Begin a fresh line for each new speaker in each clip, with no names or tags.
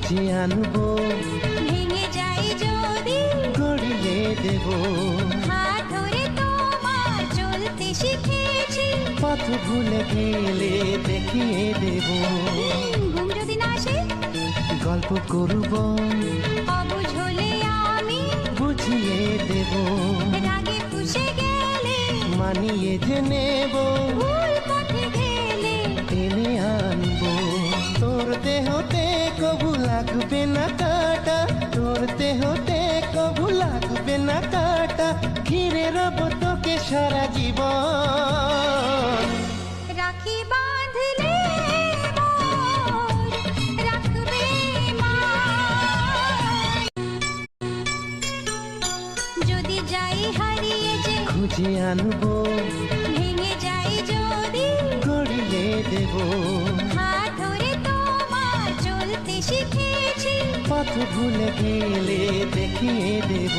খুঁজে আনবো,
ভেঙে যাই যদি
গড়িয়ে দেব।
হাত ধরে তোমার চলতে শিখেছি,
পথ ভুলে গেলে দেখিয়ে দেব।
ঘুম যদি না আসে
গল্প করব,
অবুঝ হলে আমি
বুঝিয়ে দেব।
রাগে ফুঁসে গেলে
মানিয়ে যে নেব,
ভুল পথে গেলে
টেনে আনবো। তোর দেহতে কবু লাগবে না কাটা, তোর দেহতে কবু লাগবে না কাটা। ঘিরে রব তোকে সারা জীবন।
রাখি বাঁধলে মোর রাখবে মা। যদি যাই হারিয়ে যে
খুঁজে আনবো,
ভেঙে যাই যদি
গড়িয়ে দেব।
হাত ধরে তোমার চলতে শিখেছি,
পথ ভুলে গেলে দেখিয়ে দেব।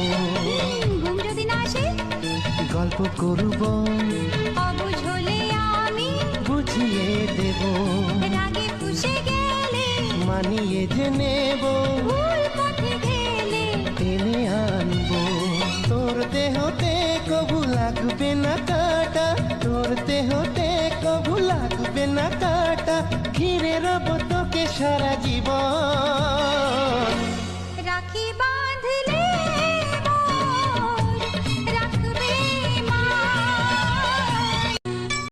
ঘুম যদি না আসে
গল্প করব,
অবুঝ হলে আমি
বুঝিয়ে দেব।
রাগে ফুঁসে গেলে
মানিয়ে যে নেব,
ভুল